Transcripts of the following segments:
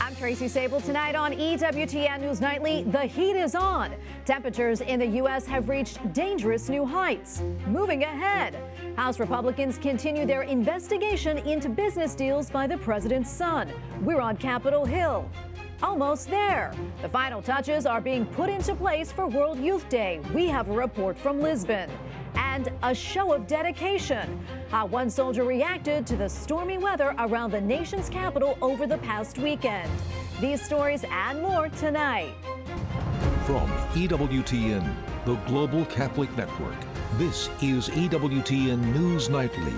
I'm Tracy Sable. Tonight on EWTN News Nightly, the heat is on. Temperatures in the U.S. have reached dangerous new heights. Moving ahead, House Republicans continue their investigation into business deals by the president's son. We're on Capitol Hill. Almost there. The final touches are being put into place for World Youth Day. We have a report from Lisbon. And a show of dedication. How one soldier reacted to the stormy weather around the nation's capital over the past weekend. These stories and more tonight. From EWTN, the Global Catholic Network, this is EWTN News Nightly.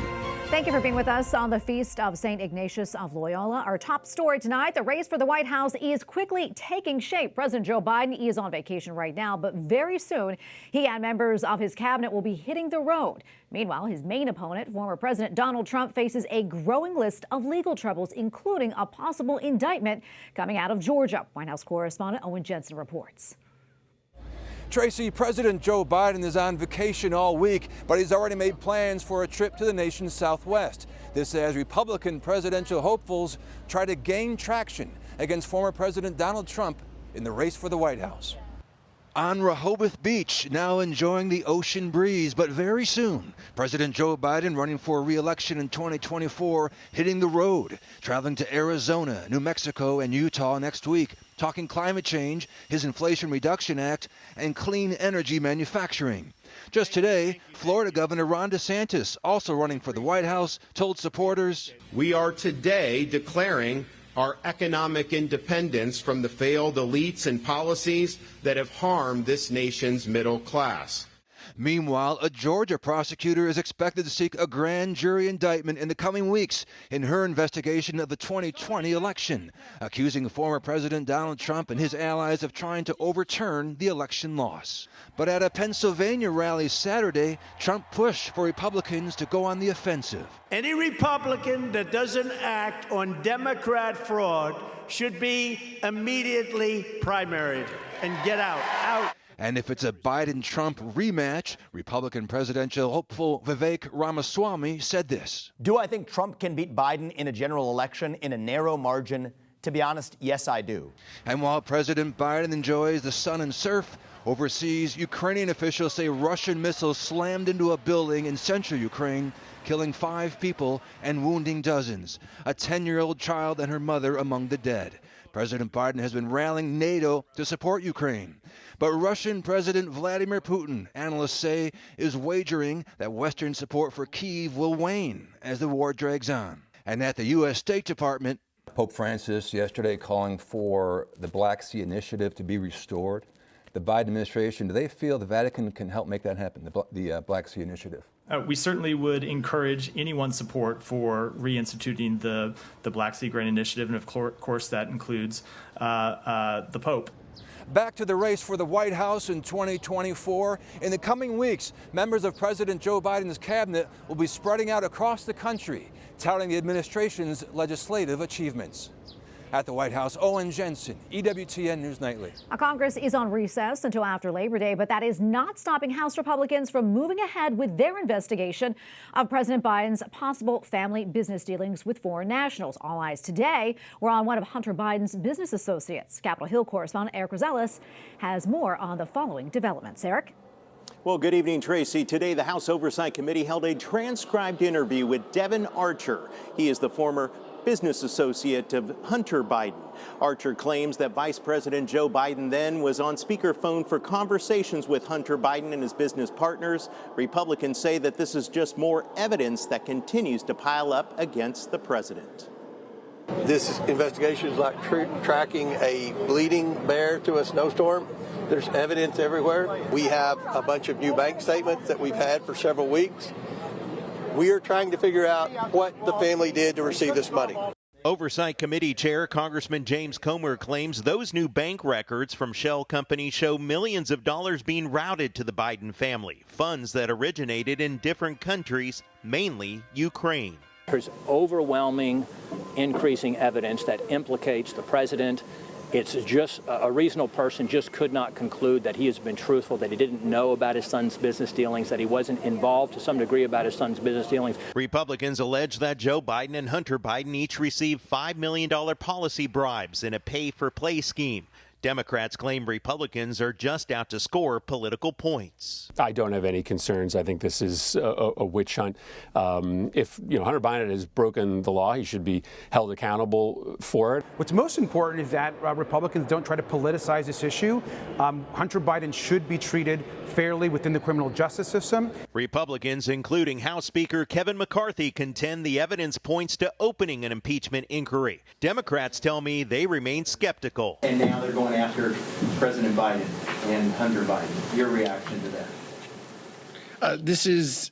Thank you for being with us on the Feast of St. Ignatius of Loyola. Our top story tonight, the race for the White House is quickly taking shape. President Joe Biden is on vacation right now, but very soon he and members of his cabinet will be hitting the road. Meanwhile, his main opponent, former President Donald Trump, faces a growing list of legal troubles, including a possible indictment coming out of Georgia. White House correspondent Owen Jensen reports. Tracy, President Joe Biden is on vacation all week, but he's already made plans for a trip to the nation's southwest. This as Republican presidential hopefuls try to gain traction against former President Donald Trump in the race for the White House. On Rehoboth Beach, now enjoying the ocean breeze, but very soon, President Joe Biden, running for re-election in 2024, hitting the road, traveling to Arizona, New Mexico, and Utah next week, talking climate change, his Inflation Reduction Act, and clean energy manufacturing. Just today, Florida Governor Ron DeSantis, also running for the White House, told supporters, "We are today declaring our economic independence from the failed elites and policies that have harmed this nation's middle class." Meanwhile, a Georgia prosecutor is expected to seek a grand jury indictment in the coming weeks in her investigation of the 2020 election, accusing former President Donald Trump and his allies of trying to overturn the election loss. But at a Pennsylvania rally Saturday, Trump pushed for Republicans to go on the offensive. Any Republican that doesn't act on Democrat fraud should be immediately primaried and get out. And if it's a Biden-Trump rematch, Republican presidential hopeful Vivek Ramaswamy said this. Do I think Trump can beat Biden in a general election in a narrow margin? To be honest, yes, I do. And while President Biden enjoys the sun and surf, overseas, Ukrainian officials say Russian missiles slammed into a building in central Ukraine, killing 5 people and wounding dozens. A 10-year-old child and her mother among the dead. President Biden has been rallying NATO to support Ukraine. But Russian President Vladimir Putin, analysts say, is wagering that Western support for Kyiv will wane as the war drags on. And at the U.S. State Department, Pope Francis yesterday calling for the Black Sea Initiative to be restored. The Biden administration, do they feel the Vatican can help make that happen, the Black Sea Initiative? We certainly would encourage anyone's support for reinstituting the Black Sea Grain Initiative, and of course that includes the Pope. Back to the race for the White House in 2024. In the coming weeks, members of President Joe Biden's cabinet will be spreading out across the country, touting the administration's legislative achievements. At the White House, Owen Jensen, EWTN News Nightly. Congress is on recess until after Labor Day, but that is not stopping House Republicans from moving ahead with their investigation of President Biden's possible family business dealings with foreign nationals. All eyes today were on one of Hunter Biden's business associates. Capitol Hill correspondent Eric Rosales has more on the following developments. Eric? Well, good evening, Tracy. Today, the House Oversight Committee held a transcribed interview with Devon Archer. He is the former business associate of Hunter Biden. Archer claims that Vice President Joe Biden then was on speakerphone for conversations with Hunter Biden and his business partners. Republicans say that this is just more evidence that continues to pile up against the president. This investigation is like tracking a bleeding bear to a snowstorm. There's evidence everywhere. We have a bunch of new bank statements that we've had for several weeks. We are trying to figure out what the family did to receive this money. Oversight Committee Chair Congressman James Comer claims those new bank records from shell companies show millions of dollars being routed to the Biden family, funds that originated in different countries, mainly Ukraine. There's overwhelming, increasing evidence that implicates the president It's just a reasonable person just could not conclude that he has been truthful, that he didn't know about his son's business dealings, that he wasn't involved to some degree about his son's business dealings. Republicans allege that Joe Biden and Hunter Biden each received $5 million policy bribes in a pay-for-play scheme. Democrats claim Republicans are just out to score political points. I don't have any concerns. I think this is a witch hunt. If Hunter Biden has broken the law, he should be held accountable for it. What's most important is that Republicans don't try to politicize this issue. Hunter Biden should be treated fairly within the criminal justice system. Republicans, including House Speaker Kevin McCarthy, contend the evidence points to opening an impeachment inquiry. Democrats tell me they remain skeptical. And now they're going after President Biden and Hunter Biden. Your reaction to that? This is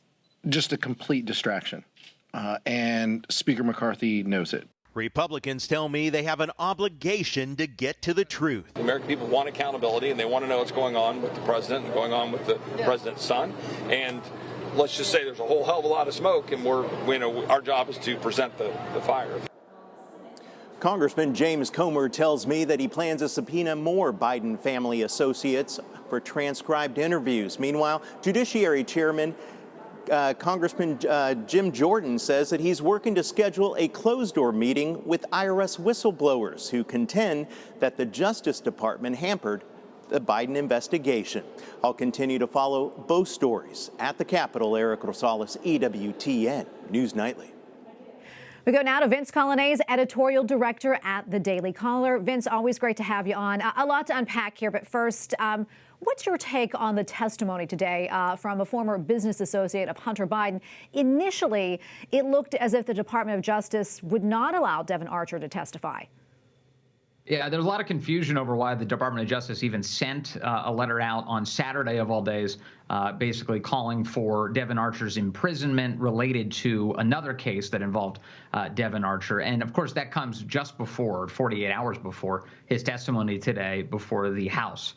just a complete distraction, and Speaker McCarthy knows it. Republicans tell me they have an obligation to get to the truth. The American people want accountability, and they want to know what's going on with the president and going on with the president's son. And let's just say there's a whole hell of a lot of smoke, and our job is to present the fire. Congressman James Comer tells me that he plans to subpoena more Biden family associates for transcribed interviews. Meanwhile, Judiciary Chairman Congressman Jim Jordan says that he's working to schedule a closed-door meeting with IRS whistleblowers who contend that the Justice Department hampered the Biden investigation. I'll continue to follow both stories. At the Capitol, Eric Rosales, EWTN News Nightly. We go now to Vince Coglianese, Editorial Director at The Daily Caller. Vince, always great to have you on. A lot to unpack here, but first, what's your take on the testimony today from a former business associate of Hunter Biden? Initially, it looked as if the Department of Justice would not allow Devon Archer to testify. Yeah, there's a lot of confusion over why the Department of Justice even sent a letter out on Saturday of all days, basically calling for Devon Archer's imprisonment related to another case that involved Devon Archer. And of course, that comes just before, 48 hours before his testimony today before the House.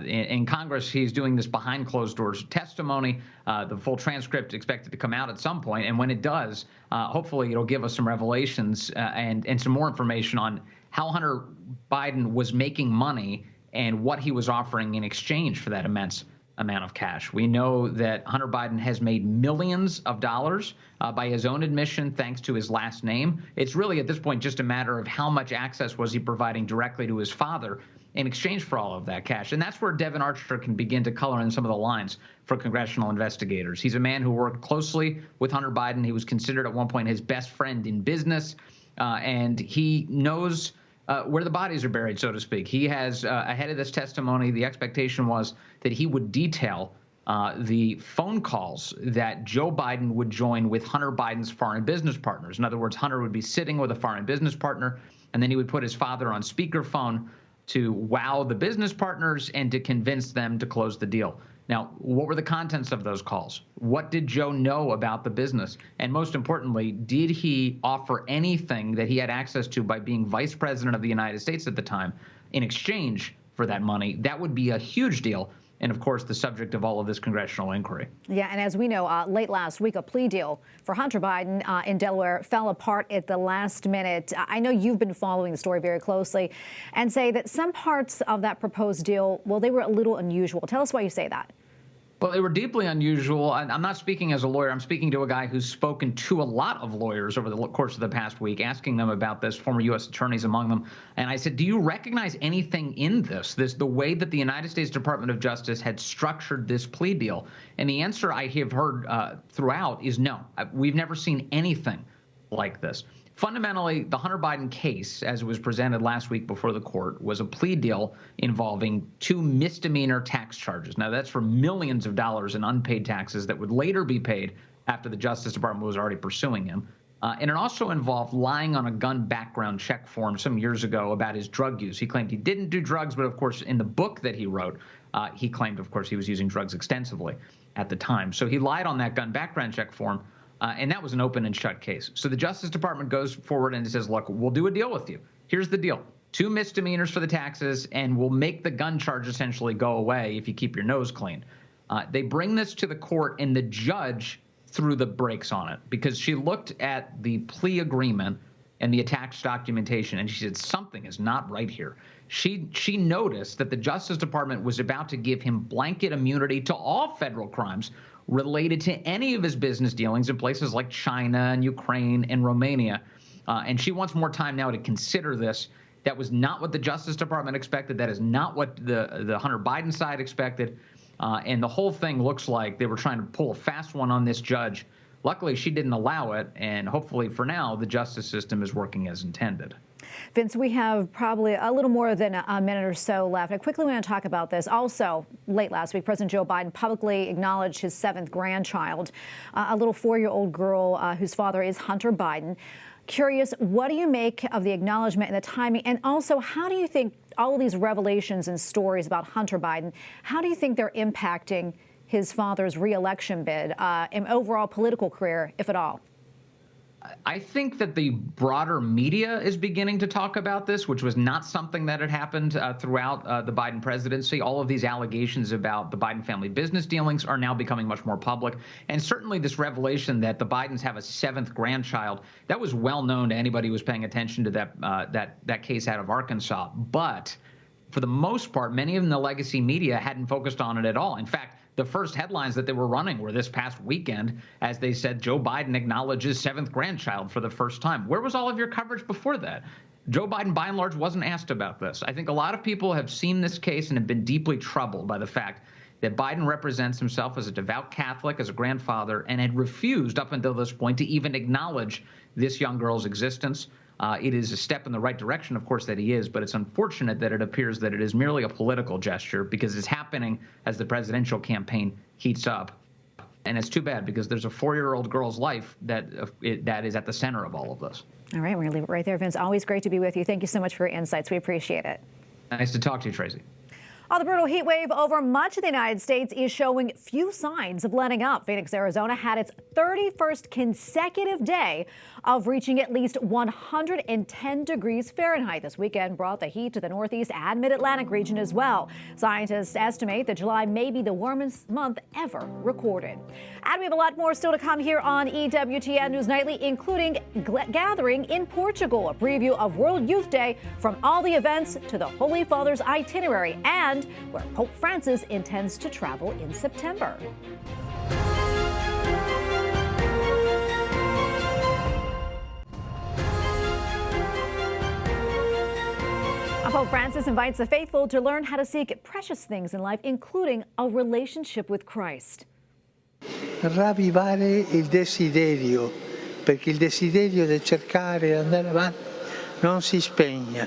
In Congress, he's doing this behind closed doors testimony. The full transcript expected to come out at some point. And when it does, hopefully it'll give us some revelations and some more information on how Hunter Biden was making money and what he was offering in exchange for that immense amount of cash. We know that Hunter Biden has made millions of dollars by his own admission, thanks to his last name. It's really at this point just a matter of how much access was he providing directly to his father in exchange for all of that cash. And that's where Devon Archer can begin to color in some of the lines for congressional investigators. He's a man who worked closely with Hunter Biden. He was considered at one point his best friend in business, and he knows where the bodies are buried, so to speak. He has, ahead of this testimony, the expectation was that he would detail the phone calls that Joe Biden would join with Hunter Biden's foreign business partners. In other words, Hunter would be sitting with a foreign business partner, and then he would put his father on speakerphone to wow the business partners and to convince them to close the deal. Now, what were the contents of those calls? What did Joe know about the business? And most importantly, did he offer anything that he had access to by being vice president of the United States at the time in exchange for that money? That would be a huge deal. And, of course, the subject of all of this congressional inquiry. Yeah, and as we know, late last week, a plea deal for Hunter Biden in Delaware fell apart at the last minute. I know you've been following the story very closely and say that some parts of that proposed deal, well, they were a little unusual. Tell us why you say that. Well, they were deeply unusual. I'm not speaking as a lawyer. I'm speaking to a guy who's spoken to a lot of lawyers over the course of the past week, asking them about this, former U.S. attorneys among them. And I said, do you recognize anything in this, the way that the United States Department of Justice had structured this plea deal? And the answer I have heard throughout is no. We've never seen anything like this. Fundamentally, the Hunter Biden case, as it was presented last week before the court, was a plea deal involving 2 misdemeanor tax charges. Now, that's for millions of dollars in unpaid taxes that would later be paid after the Justice Department was already pursuing him. And it also involved lying on a gun background check form some years ago about his drug use. He claimed he didn't do drugs, but, of course, in the book that he wrote, he claimed, of course, he was using drugs extensively at the time. So he lied on that gun background check form. And that was an open and shut case. So the Justice Department goes forward and says, look, we'll do a deal with you. Here's the deal. 2 misdemeanors for the taxes, and we'll make the gun charge essentially go away if you keep your nose clean. They bring this to the court, and the judge threw the brakes on it because she looked at the plea agreement and the attached documentation. And she said, something is not right here. She noticed that the Justice Department was about to give him blanket immunity to all federal crimes related to any of his business dealings in places like China and Ukraine and Romania. And she wants more time now to consider this. That was not what the Justice Department expected. That is not what the Hunter Biden side expected. And the whole thing looks like they were trying to pull a fast one on this judge. Luckily, she didn't allow it. And hopefully, for now, the justice system is working as intended. Vince, we have probably a little more than a minute or so left. I quickly want to talk about this. Also, late last week, President Joe Biden publicly acknowledged his 7th grandchild, a little 4-year-old girl whose father is Hunter Biden. Curious, what do you make of the acknowledgement and the timing? And also, how do you think all of these revelations and stories about Hunter Biden, how do you think they're impacting his father's re-election bid and overall political career, if at all? I think that the broader media is beginning to talk about this, which was not something that had happened throughout the Biden presidency. All of these allegations about the Biden family business dealings are now becoming much more public. And certainly this revelation that the Bidens have a 7th grandchild, that was well known to anybody who was paying attention to that case out of Arkansas. But for the most part, many of the legacy media hadn't focused on it at all. In fact, the first headlines that they were running were this past weekend, as they said, Joe Biden acknowledges 7th grandchild for the first time. Where was all of your coverage before that? Joe Biden, by and large, wasn't asked about this. I think a lot of people have seen this case and have been deeply troubled by the fact that Biden represents himself as a devout Catholic, as a grandfather, and had refused up until this point to even acknowledge this young girl's existence. It is a step in the right direction, of course, that he is, but it's unfortunate that it appears that it is merely a political gesture because it's happening as the presidential campaign heats up. And it's too bad because there's a 4-year-old girl's life that is at the center of all of this. All right, we're going to leave it right there, Vince. Always great to be with you. Thank you so much for your insights. We appreciate it. Nice to talk to you, Tracy. The brutal heat wave over much of the United States is showing few signs of letting up. Phoenix, Arizona had its 31st consecutive day of reaching at least 110 degrees Fahrenheit. This weekend brought the heat to the Northeast and Mid-Atlantic region as well. Scientists estimate that July may be the warmest month ever recorded. And we have a lot more still to come here on EWTN News Nightly, including gathering in Portugal, a preview of World Youth Day, from all the events to the Holy Father's itinerary, and where Pope Francis intends to travel in September. Pope Francis invites the faithful to learn how to seek precious things in life, including a relationship with Christ. Ravvivare il desiderio, perché il desiderio di cercare e andare avanti non si spegne.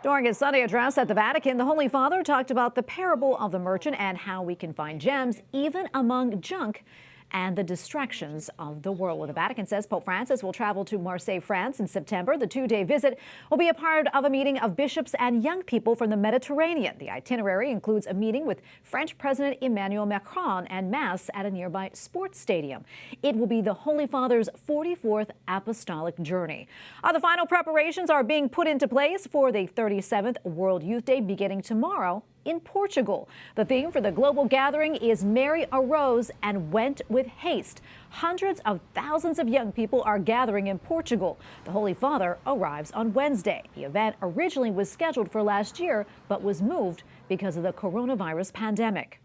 During his Sunday address at the Vatican, the Holy Father talked about the parable of the merchant and how we can find gems even among junk and the distractions of the world. The Vatican says Pope Francis will travel to Marseille, France in September. The 2-day visit will be a part of a meeting of bishops and young people from the Mediterranean. The itinerary includes a meeting with French President Emmanuel Macron and Mass at a nearby sports stadium. It will be the Holy Father's 44th apostolic journey. The final preparations are being put into place for the 37th World Youth Day beginning tomorrow in Portugal. The theme for the global gathering is Mary Arose and went with haste. Hundreds of thousands of young people are gathering in Portugal. The Holy Father arrives on Wednesday. The event originally was scheduled for last year, but was moved because of the coronavirus pandemic.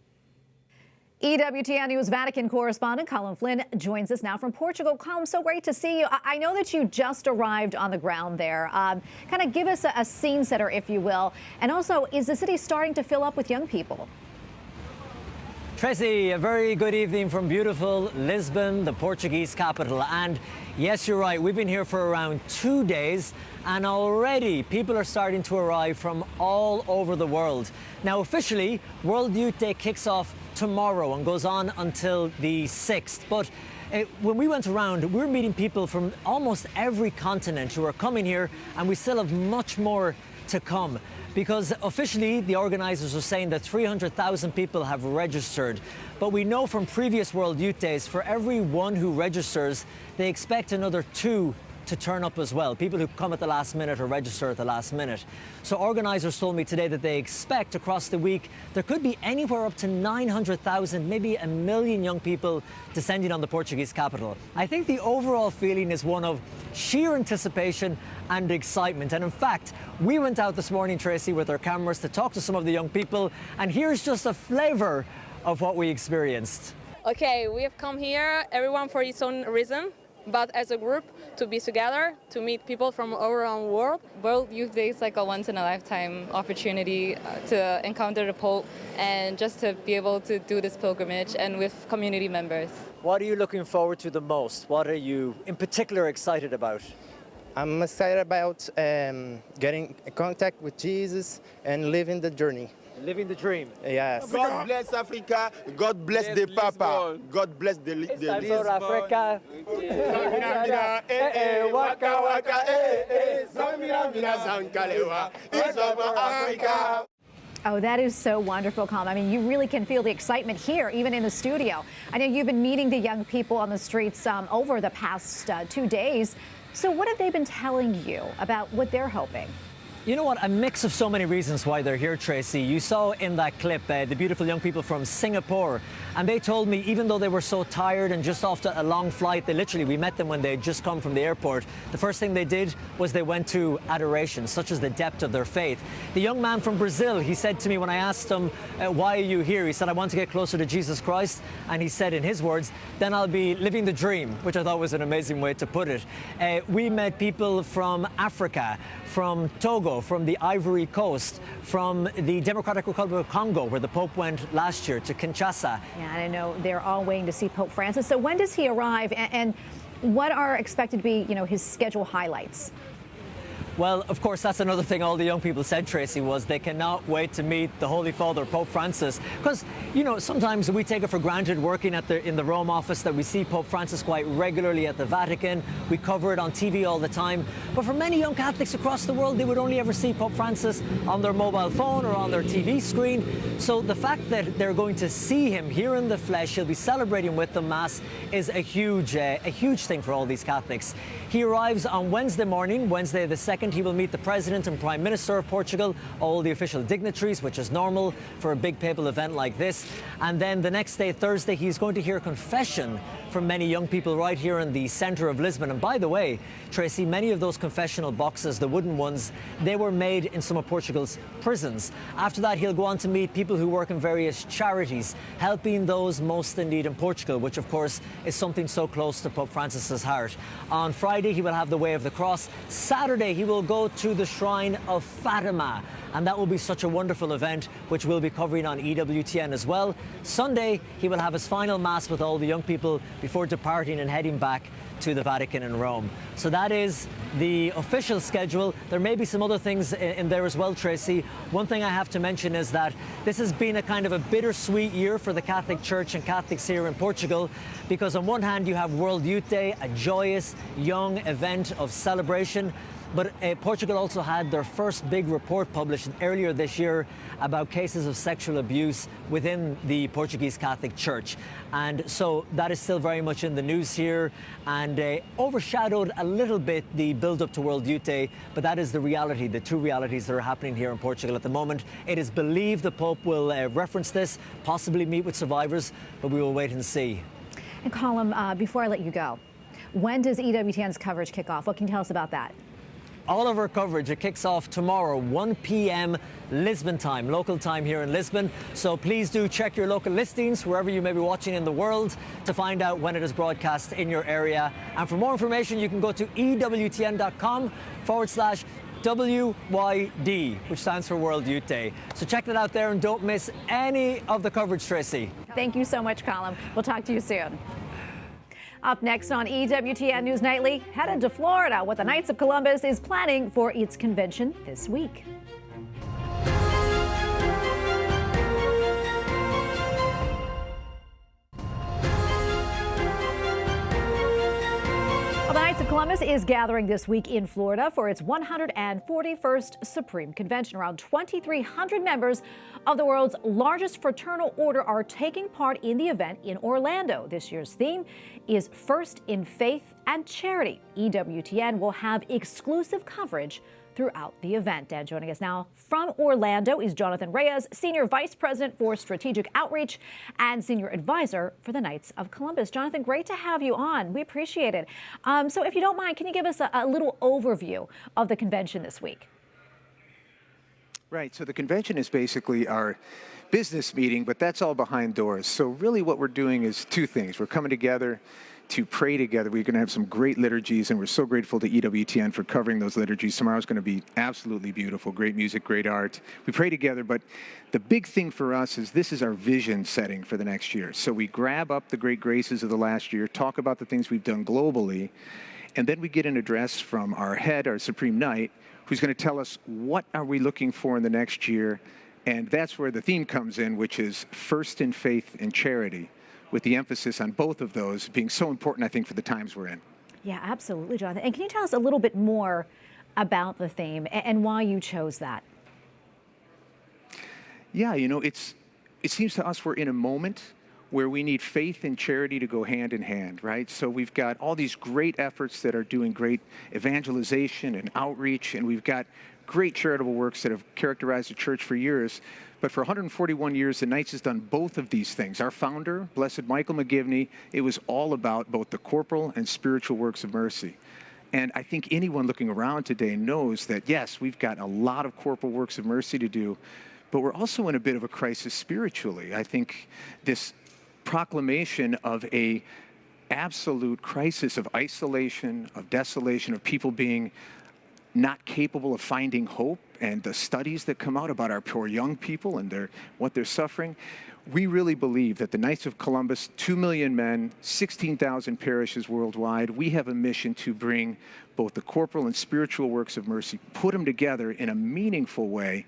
EWTN News Vatican correspondent Colm Fynn joins us now from Portugal. Colm, so great to see you. I know that you just arrived on the ground there. Kind of give us a scene setter, if you will. And also, is the city starting to fill up with young people? Tracy, a very good evening from beautiful Lisbon, the Portuguese capital. And yes, you're right, we've been here for around 2 days, and already people are starting to arrive from all over the world. Now, officially, World Youth Day kicks off tomorrow and goes on until the 6th. But when we went around, we were meeting people from almost every continent who are coming here, and we still have much more to come. Because officially, the organizers are saying that 300,000 people have registered. But we know from previous World Youth Days, for every one who registers, they expect another 2 to turn up as well, people who come at the last minute or register at the last minute. So organizers told me today that they expect across the week there could be anywhere up to 900,000, maybe 1 million young people descending on the Portuguese capital. I think the overall feeling is one of sheer anticipation and excitement. And in fact, we went out this morning, Tracy, with our cameras to talk to some of the young people, and here's just a flavor of what we experienced. Okay, we have come here, everyone for his own reason, but as a group, to be together, to meet people from all around the world. World Youth Day is like a once-in-a-lifetime opportunity to encounter the Pope and just to be able to do this pilgrimage and with community members. What are you looking forward to the most? What are you in particular excited about? I'm excited about getting in contact with Jesus and living the journey. Living the dream. Yes. God bless Africa. God bless the Papa. God bless the Lisbon. Africa. Oh, that is so wonderful, Colm. I mean, you really can feel the excitement here, even in the studio. I know you've been meeting the young people on the streets over the past 2 days. So what have they been telling you about what they're hoping? You know what? A mix of so many reasons why they're here, Tracy. You saw in that clip the beautiful young people from Singapore, and they told me even though they were so tired and just off a long flight, we met them when they had just come from the airport. The first thing they did was they went to adoration, such as the depth of their faith. The young man from Brazil, he said to me when I asked him, why are you here? He said, I want to get closer to Jesus Christ. And he said in his words, then I'll be living the dream, which I thought was an amazing way to put it. We met people from Africa, from Togo, from the Ivory Coast, from the Democratic Republic of Congo, where the Pope went last year, to Kinshasa. Yeah, and I know they're all waiting to see Pope Francis. So when does he arrive, and what are expected to be, his schedule highlights? Well, of course, that's another thing all the young people said, Tracy, was they cannot wait to meet the Holy Father, Pope Francis. Because, sometimes we take it for granted working in the Rome office that we see Pope Francis quite regularly at the Vatican. We cover it on TV all the time. But for many young Catholics across the world, they would only ever see Pope Francis on their mobile phone or on their TV screen. So the fact that they're going to see him here in the flesh, he'll be celebrating with them Mass, is a huge thing for all these Catholics. He arrives on Wednesday morning, Wednesday the 2nd. He will meet the President and Prime Minister of Portugal, all the official dignitaries, which is normal for a big papal event like this. And then the next day, Thursday, he's going to hear confession from many young people right here in the centre of Lisbon. And by the way, Tracy, many of those confessional boxes, the wooden ones, they were made in some of Portugal's prisons. After that, he'll go on to meet people who work in various charities, helping those most in need in Portugal, which of course is something so close to Pope Francis's heart. On Friday, he will have the Way of the Cross. Saturday, he will go to the Shrine of Fatima, and that will be such a wonderful event, which we'll be covering on EWTN as well. Sunday, he will have his final Mass with all the young people before departing and heading back to the Vatican in Rome. So that is the official schedule. There may be some other things in there as well, Tracy. One thing I have to mention is that this has been a kind of a bittersweet year for the Catholic Church and Catholics here in Portugal, because on one hand you have World Youth Day, a joyous young event of celebration. But Portugal also had their first big report published earlier this year about cases of sexual abuse within the Portuguese Catholic Church. And so that is still very much in the news here and overshadowed a little bit the build-up to World Youth Day. But that is the reality, the two realities that are happening here in Portugal at the moment. It is believed the Pope will reference this, possibly meet with survivors, but we will wait and see. And Colm, before I let you go, when does EWTN's coverage kick off? What can you tell us about that? All of our coverage, it kicks off tomorrow, 1 p.m. Lisbon time, local time here in Lisbon. So please do check your local listings, wherever you may be watching in the world, to find out when it is broadcast in your area. And for more information, you can go to EWTN.com/WYD, which stands for World Youth Day. So check that out there and don't miss any of the coverage, Tracy. Thank you so much, Colm. We'll talk to you soon. Up next on EWTN News Nightly, headed to Florida, what the Knights of Columbus is planning for its convention this week. Well, the Knights of Columbus is gathering this week in Florida for its 141st Supreme Convention. Around 2,300 members of the world's largest fraternal order are taking part in the event in Orlando. This year's theme is First in Faith and Charity. EWTN will have exclusive coverage throughout the event. And joining us now from Orlando is Jonathan Reyes, Senior Vice President for Strategic Outreach and Senior Advisor for the Knights of Columbus. Jonathan, great to have you on. We appreciate it. So if you don't mind, can you give us a little overview of the convention this week? Right. So the convention is basically our business meeting, but that's all behind doors. So really what we're doing is two things. We're coming together to pray together. We're going to have some great liturgies, and we're so grateful to EWTN for covering those liturgies. Tomorrow's going to be absolutely beautiful. Great music, great art. We pray together, but the big thing for us is this is our vision setting for the next year. So we grab up the great graces of the last year, talk about the things we've done globally, and then we get an address from our head, our Supreme Knight, who's going to tell us what are we looking for in the next year. And that's where the theme comes in, which is First in Faith and Charity, with the emphasis on both of those being so important, I think, for the times we're in. Yeah, absolutely, Jonathan. And can you tell us a little bit more about the theme and why you chose that? Yeah, you know, it seems to us we're in a moment where we need faith and charity to go hand in hand, right? So we've got all these great efforts that are doing great evangelization and outreach, and we've got great charitable works that have characterized the church for years. But for 141 years, the Knights has done both of these things. Our founder, Blessed Michael McGivney, it was all about both the corporal and spiritual works of mercy. And I think anyone looking around today knows that, yes, we've got a lot of corporal works of mercy to do, but we're also in a bit of a crisis spiritually. I think this proclamation of a absolute crisis of isolation, of desolation, of people being not capable of finding hope, and the studies that come out about our poor young people and what they're suffering, we really believe that the Knights of Columbus, 2 million men, 16,000 parishes worldwide, we have a mission to bring both the corporal and spiritual works of mercy, put them together in a meaningful way,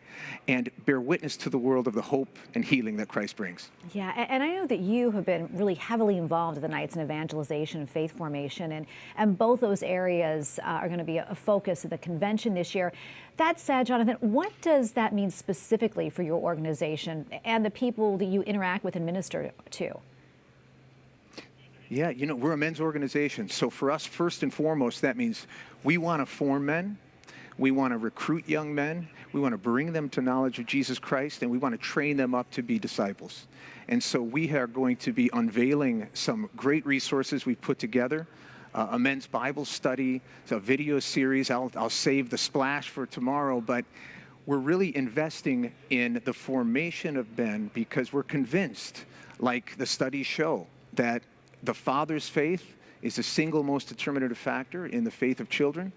and bear witness to the world of the hope and healing that Christ brings. Yeah, and I know that you have been really heavily involved with the Knights in evangelization and faith formation, and both those areas are going to be a focus of the convention this year. That said, Jonathan, what does that mean specifically for your organization and the people that you interact with and minister to? Yeah, you know, we're a men's organization. So for us, first and foremost, that means we want to form men. We want to recruit young men. We want to bring them to knowledge of Jesus Christ, and we want to train them up to be disciples. And so we are going to be unveiling some great resources we've put together. A men's Bible study, a video series. I'll save the splash for tomorrow, but we're really investing in the formation of men because we're convinced, like the studies show, that the father's faith is the single most determinative factor in the faith of children,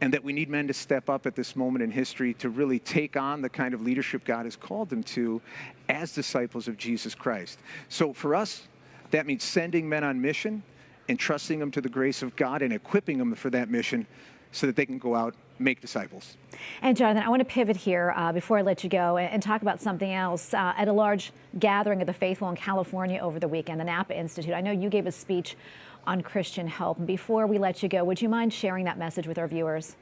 and that we need men to step up at this moment in history to really take on the kind of leadership God has called them to as disciples of Jesus Christ. So for us, that means sending men on mission, entrusting them to the grace of God and equipping them for that mission so that they can go out, make disciples. And Jonathan, I want to pivot here before I let you go and talk about something else. At a large gathering of the faithful in California over the weekend, the Napa Institute, I know you gave a speech on Christian hope. And before we let you go, would you mind sharing that message with our viewers?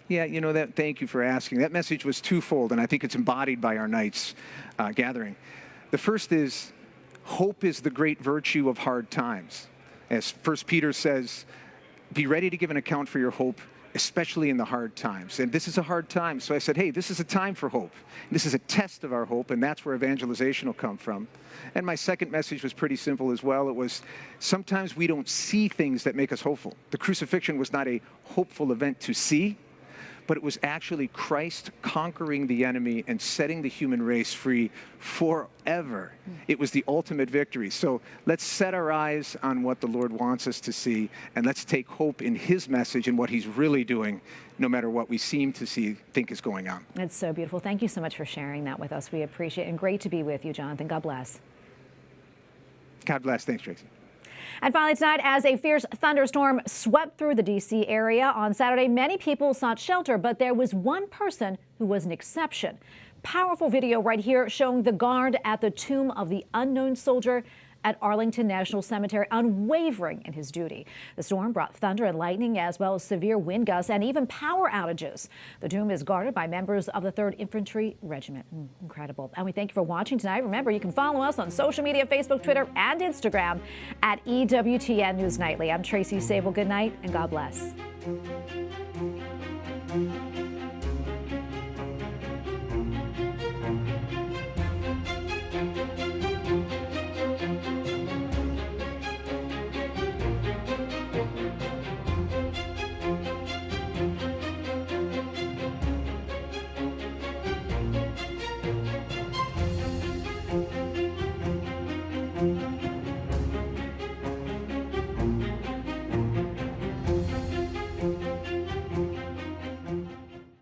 Yeah, you know, thank you for asking. That message was twofold, and I think it's embodied by our Knights gathering. The first is, hope is the great virtue of hard times. As 1 Peter says, be ready to give an account for your hope, especially in the hard times. And this is a hard time. So I said, hey, this is a time for hope. This is a test of our hope, and that's where evangelization will come from. And my second message was pretty simple as well. It was, sometimes we don't see things that make us hopeful. The crucifixion was not a hopeful event to see, but it was actually Christ conquering the enemy and setting the human race free forever. It was the ultimate victory. So let's set our eyes on what the Lord wants us to see, and let's take hope in his message and what he's really doing, no matter what we seem to think is going on. That's so beautiful. Thank you so much for sharing that with us. We appreciate it, and great to be with you, Jonathan. God bless. God bless. Thanks, Tracy. And finally tonight, as a fierce thunderstorm swept through the D.C. area on Saturday, many people sought shelter, but there was one person who was an exception. Powerful video right here showing the guard at the tomb of the unknown soldier at Arlington National Cemetery, unwavering in his duty. The storm brought thunder and lightning, as well as severe wind gusts and even power outages. The tomb is guarded by members of the 3rd Infantry Regiment. Incredible. And we thank you for watching tonight. Remember, you can follow us on social media, Facebook, Twitter, and Instagram at EWTN News Nightly. I'm Tracy Sable. Good night and God bless.